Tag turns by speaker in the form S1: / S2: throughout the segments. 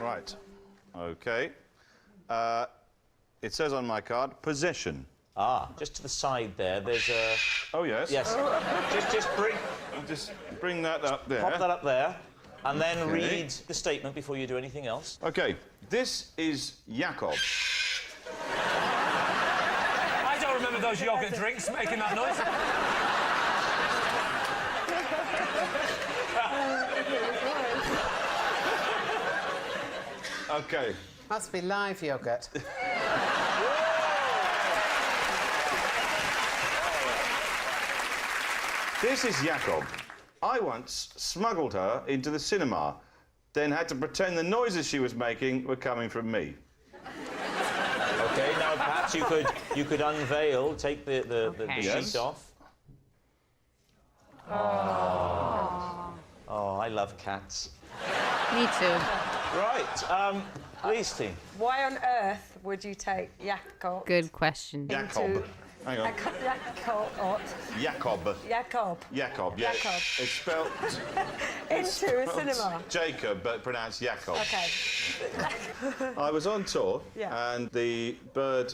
S1: Right. Okay. It says on my card, possession.
S2: Ah, just to the side there, there's a...
S1: Oh, yes.
S2: Yes.
S1: Just bring that up there.
S2: Pop that up there, and then read the statement before you do anything else.
S1: Okay. This is Jakob.
S3: I don't remember those yoghurt drinks making that noise.
S1: Okay.
S4: Must be live yogurt.
S1: This is Jakob. I once smuggled her into the cinema, then had to pretend the noises she was making were coming from me.
S2: Okay, now perhaps you could unveil, take the sheet off. Oh, I love cats.
S5: Me too.
S2: Right, Lucy.
S6: Why on earth would you take Jakob?
S5: Good question.
S1: Jakob. Hang on. Jakob. Jakob, yeah.
S6: Jakob.
S1: It's spelled...
S6: Into a cinema.
S1: Jacob, but pronounced Jakob.
S6: Okay.
S1: I was on tour,
S6: Yeah.
S1: and the bird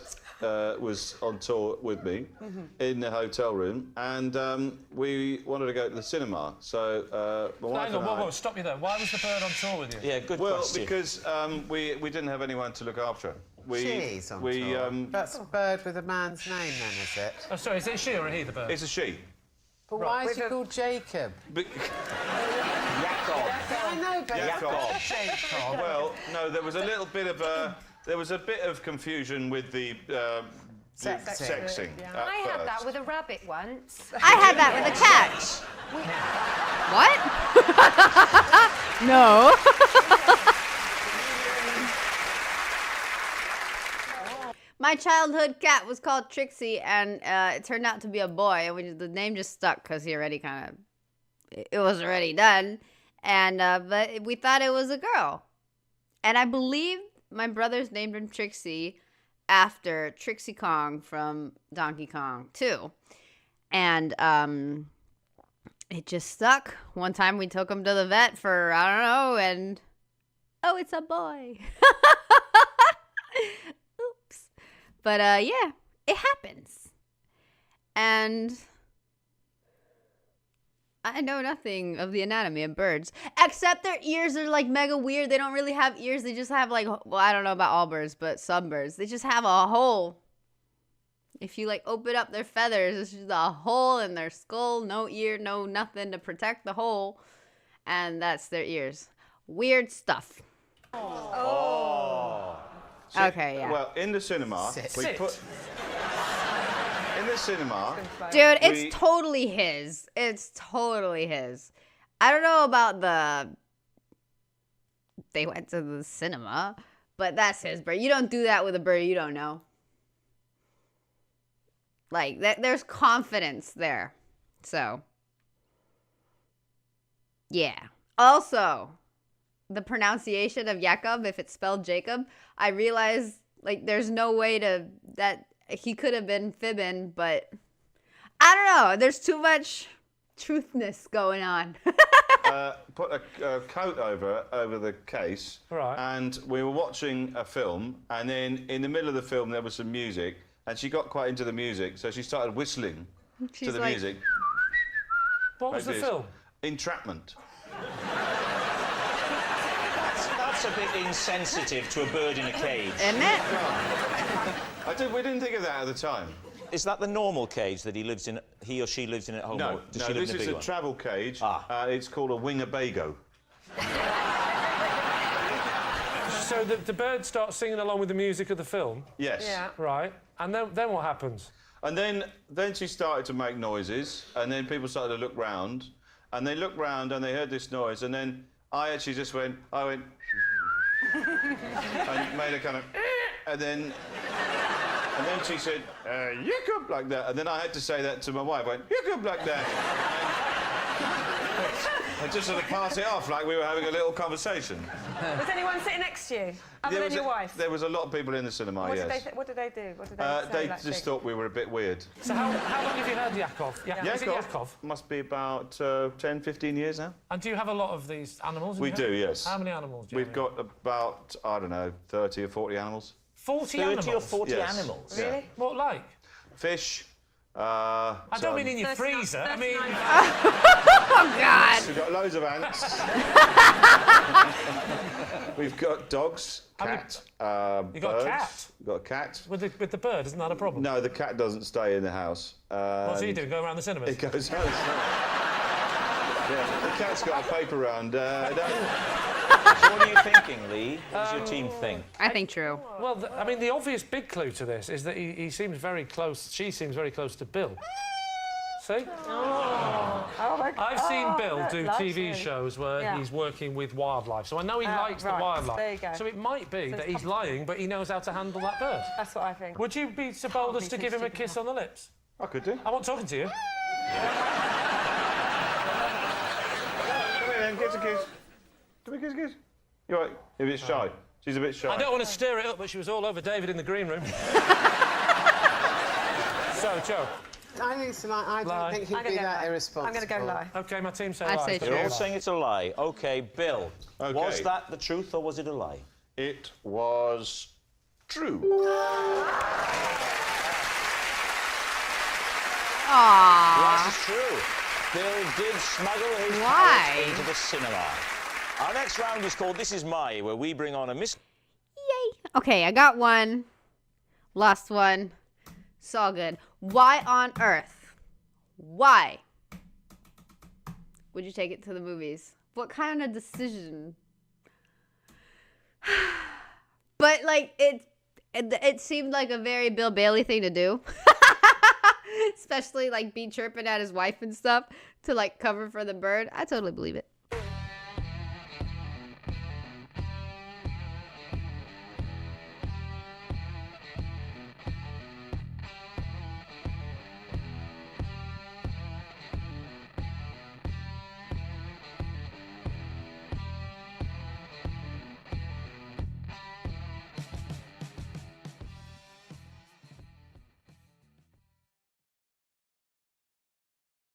S1: was on tour with me in the hotel room, and we wanted to go to the cinema. So my wife
S3: Hang on,
S1: and I...
S3: whoa, stop you there. Why was the bird on tour with you?
S2: Yeah, good
S1: Well,
S2: question.
S1: because we didn't have anyone to look after her.
S4: She's on tour. That's a bird with a man's name, then, is it?
S3: Oh, sorry, is it a she or a he, the bird?
S1: It's a she.
S4: But why is he called Jacob?
S2: Jakob.
S4: I know, but
S1: Jakob.
S4: Jacob.
S1: Well, no, there was a little bit of confusion with the sexing.
S7: I had that with a rabbit once.
S5: I had that with a cat. What? No. My childhood cat was called Trixie, and it turned out to be a boy. And the name just stuck because he already it was already done. And but we thought it was a girl. And I believe my brothers named him Trixie after Trixie Kong from Donkey Kong 2. And it just stuck. One time we took him to the vet for, I don't know, and oh, it's a boy. Oops. But yeah, it happens. And I know nothing of the anatomy of birds, except their ears are like mega weird. They don't really have ears. They just have like, well, I don't know about all birds, but some birds, they just have a hole. If you like open up their feathers, it's just a hole in their skull, no ear, no nothing to protect the hole. And that's their ears. Weird stuff.
S1: Oh. So,
S5: okay, yeah.
S1: Well, in the cinema, we put... In the cinema...
S5: Dude, it's totally his. It's totally his. I don't know about they went to the cinema, but that's his bird. You don't do that with a bird you don't know. Like, there's confidence there. So, yeah. Also, the pronunciation of Jakob, if it's spelled Jacob, I realize, like, there's no way that he could have been fibbing, but I don't know. There's too much truthness going on.
S1: Put a coat over the case,
S3: Right.
S1: and we were watching a film, and then in the middle of the film there was some music, and she got quite into the music, so she started whistling to the music.
S3: What was the film?
S1: Entrapment.
S2: That's a bit insensitive to a bird in a cage.
S5: Isn't it?
S1: We didn't think of that at the time.
S2: Is that the normal cage that he or she lives in at home?
S1: No,
S2: or does she live
S1: this
S2: in a
S1: is
S2: big
S1: a
S2: one?
S1: travel cage. It's called a Winnebago.
S3: So the bird starts singing along with the music of the film?
S1: Yes.
S6: Yeah.
S3: Right. And then what happens?
S1: And then she started to make noises, and then people started to look round, and they looked round and they heard this noise, and then I actually just went, and made a kind of, and then she said, Jakob, like that, and then I had to say that to my wife. I went, Jakob, like that. I just sort of pass it off like we were having a little conversation.
S6: Was anyone sitting next to you, other than your wife?
S1: There was a lot of people in the cinema,
S6: What
S1: yes.
S6: What did they do? What did they say?
S1: They
S6: like,
S1: just thought we were a bit weird.
S3: So how long have you heard Yakov? Is it Yakov?
S1: Must be about 10, 15 years now.
S3: And do you have a lot of these animals?
S1: We do, yes.
S3: How many animals do you
S1: We've got about, I don't know, 30 or 40 animals.
S3: 40 animals?
S2: 30 or 40
S1: Yes.
S2: animals?
S6: Really?
S1: Yeah.
S3: What, like?
S1: Fish.
S3: I don't mean in your freezer. I mean...
S5: Oh, God.
S1: We've got loads of ants. We've got dogs, cat,
S3: You got a
S1: birds.
S3: cat?
S1: We've got a cat.
S3: With the bird, isn't that a problem?
S1: No, the cat doesn't stay in the house.
S3: What's he doing? Go around the cinemas?
S1: It goes out. Yeah, the cat's got a paper round.
S2: So what are you thinking, Lee? What does your team think?
S5: I think true.
S3: Well, I mean, the obvious big clue to this is that he seems very close, she seems very close to Bill. See? I've seen Bill do TV shows where he's working with wildlife, so I know he likes the wildlife.
S6: There you go.
S3: So it might be that he's lying, but he knows how to handle that bird.
S6: That's what I think.
S3: Would you be so bold as to give him a kiss on the lips?
S1: I could do.
S3: I want talking to you.
S1: Come here then, give us a kiss. Come here, kiss. You're right. You're a bit shy. She's a bit shy.
S3: I don't want to stir it up, but she was all over David in the green room. So, Joe.
S4: I think it's like, I don't think he'd be that irresponsible.
S6: I'm going to go lie.
S3: OK, my team say
S5: I'd
S3: lie.
S5: say
S2: You're all saying it's a lie. OK, Bill.
S1: OK.
S2: Was that the truth or was it a lie?
S1: It was true.
S5: Aww.
S2: Yes, it's true. Bill did smuggle his
S5: Why?
S2: parrot into the cinema. Our next round is called This Is My, where we bring on a Miss...
S5: Yay. Okay, I got one. Lost one. It's all good. Why on earth? Why would you take it to the movies? What kind of decision? But, like, it seemed like a very Bill Bailey thing to do. Especially, like, be chirping at his wife and stuff to, like, cover for the bird. I totally believe it.